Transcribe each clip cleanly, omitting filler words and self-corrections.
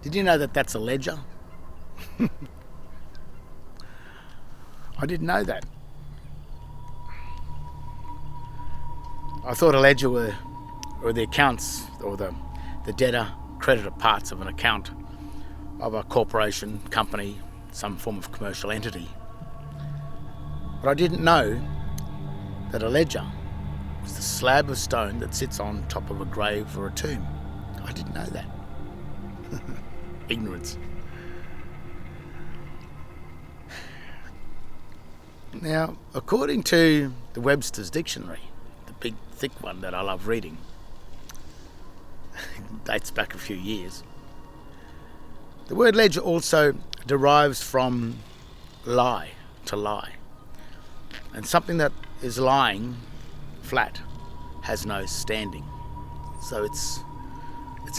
Did you know that that's a ledger? I didn't know that. I thought a ledger were the accounts or the debtor creditor parts of an account of a corporation, company, some form of commercial entity. But I didn't know that a ledger was the slab of stone that sits on top of a grave or a tomb. I didn't know that. Ignorance. Now, according to the Webster's dictionary, the big thick one that I love reading, dates back a few years, the word ledger also derives from lie, to lie. And something that is lying flat has no standing. So it's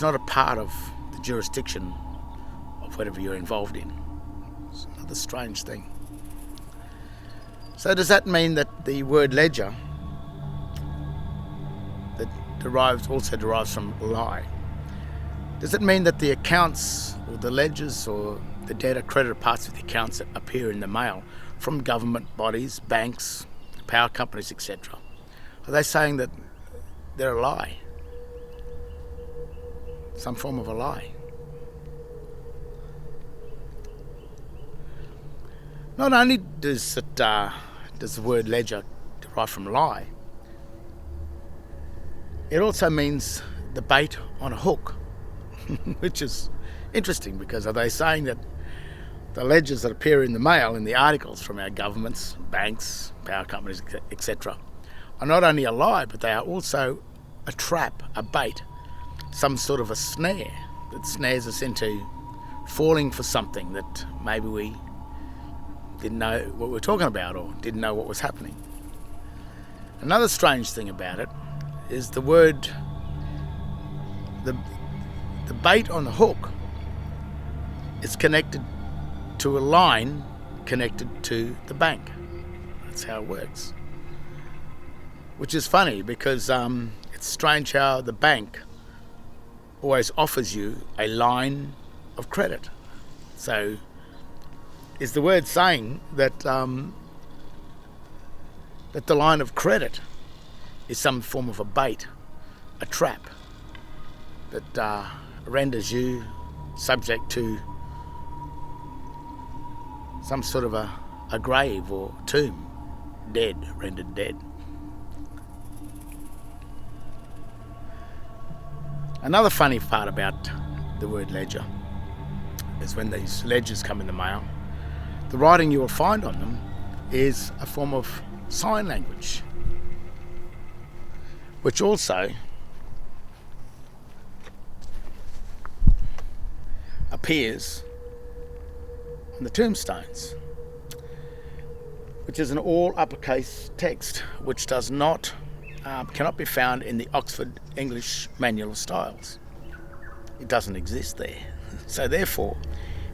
not a part of the jurisdiction of whatever you're involved in. It's another strange thing. So does that mean that the word ledger that also derives from lie? Does it mean that the accounts or the ledgers or the debtor creditor parts of the accounts that appear in the mail from government bodies, banks, power companies, etc., are they saying that they're a lie? Some form of a lie? Not only does the word ledger derive from lie, it also means the bait on a hook, which is interesting, because are they saying that the ledgers that appear in the mail, in the articles from our governments, banks, power companies, etc., are not only a lie, but they are also a trap, a bait, some sort of a snare that snares us into falling for something that maybe we didn't know what we were talking about or didn't know what was happening. Another strange thing about it is the word, the bait on the hook is connected to a line connected to the bank. That's how it works. Which is funny, because it's strange how the bank always offers you a line of credit. So is the word saying that that the line of credit is some form of a bait, a trap that renders you subject to some sort of a grave or tomb, dead, rendered dead. Another funny part about the word ledger is when these ledgers come in the mail, the writing you will find on them is a form of sign language, which also appears on the tombstones, which is an all uppercase text which does not cannot be found in the Oxford English Manual of Styles. It doesn't exist there. So therefore,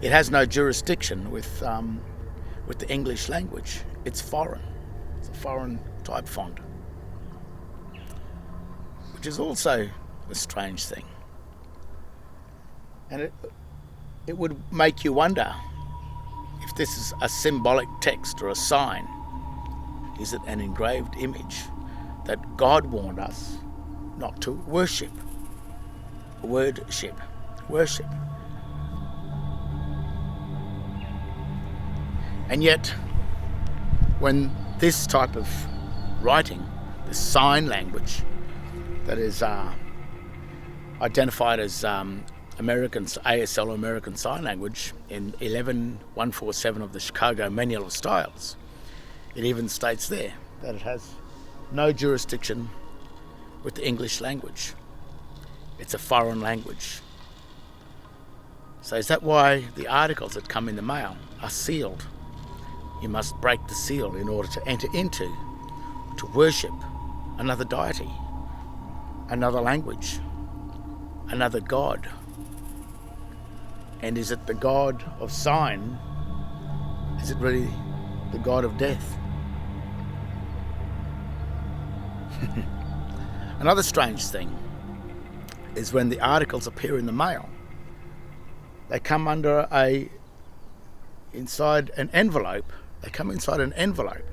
it has no jurisdiction with the English language. It's foreign. It's a foreign type font, which is also a strange thing. And it would make you wonder if this is a symbolic text or a sign. Is it an engraved image that God warned us not to worship? Worship. And yet, when this type of writing, this sign language that is identified as American ASL, American Sign Language, in 11147 of the Chicago Manual of Styles, it even states there that it has no jurisdiction with the English language. It's a foreign language. So is that why the articles that come in the mail are sealed? You must break the seal in order to enter into, to worship another deity, another language, another God. And is it the God of sign? Is it really the God of death? Another strange thing is when the articles appear in the mail, They come inside an envelope. They come inside an envelope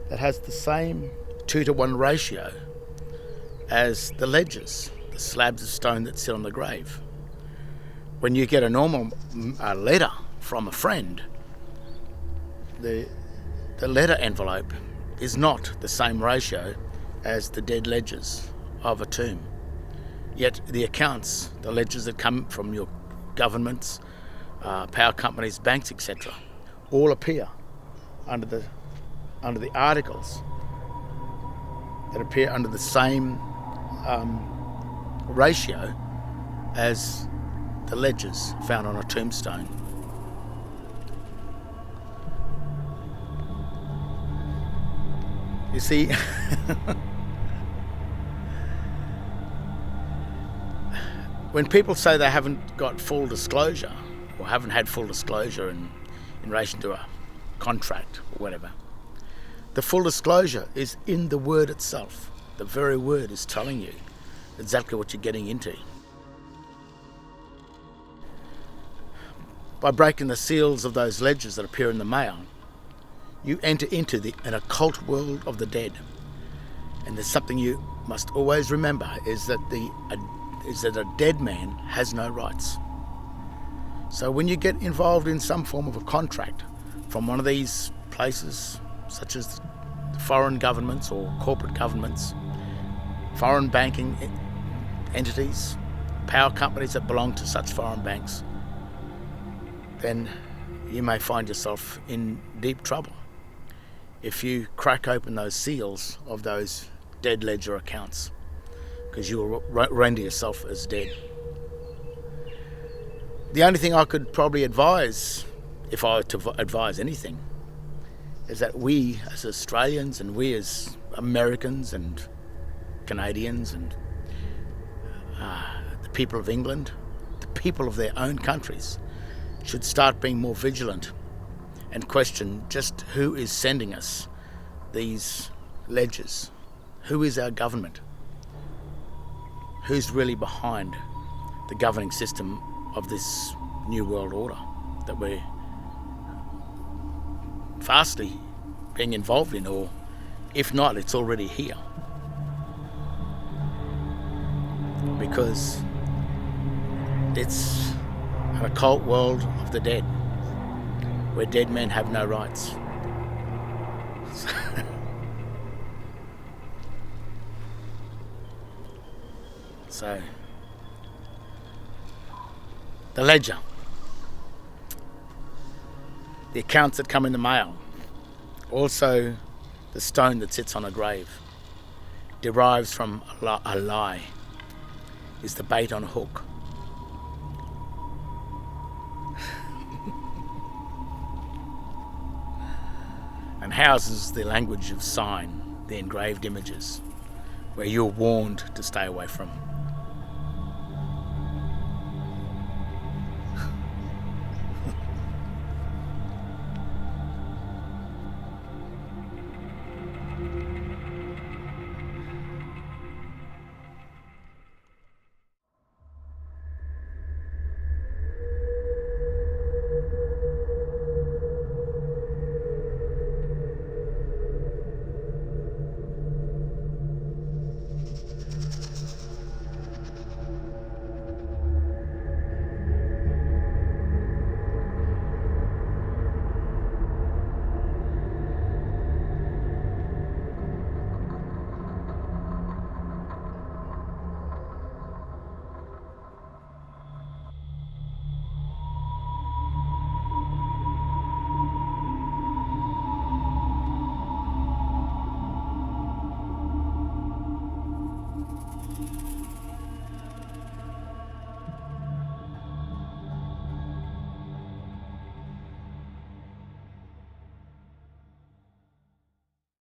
that has the same 2-to-1 ratio as the ledgers, the slabs of stone that sit on the grave. When you get a normal letter from a friend, the letter envelope is not the same ratio as the dead ledgers of a tomb. Yet the accounts, the ledgers that come from your governments, power companies, banks, etc., all appear under the articles that appear under the same ratio as the ledgers found on a tombstone. You see, when people say they haven't got full disclosure or haven't had full disclosure in relation to a contract or whatever, the full disclosure is in the word itself. The very word is telling you exactly what you're getting into. By breaking the seals of those ledgers that appear in the mail, you enter into an occult world of the dead. And there's something you must always remember, is that a dead man has no rights. So when you get involved in some form of a contract from one of these places, such as foreign governments or corporate governments, foreign banking entities, power companies that belong to such foreign banks, then you may find yourself in deep trouble if you crack open those seals of those dead ledger accounts, because you will render yourself as dead. The only thing I could probably advise, if I were to advise anything, is that we as Australians and we as Americans and Canadians and the people of England, the people of their own countries, should start being more vigilant and question just who is sending us these ledgers. Who is our government? Who's really behind the governing system of this new world order that we're fastly being involved in, or if not, it's already here. Because it's an occult world of the dead, where dead men have no rights. So, the ledger, the accounts that come in the mail, also the stone that sits on a grave, derives from a lie, is the bait on a hook. And houses the language of sign, the engraved images, where you're warned to stay away from.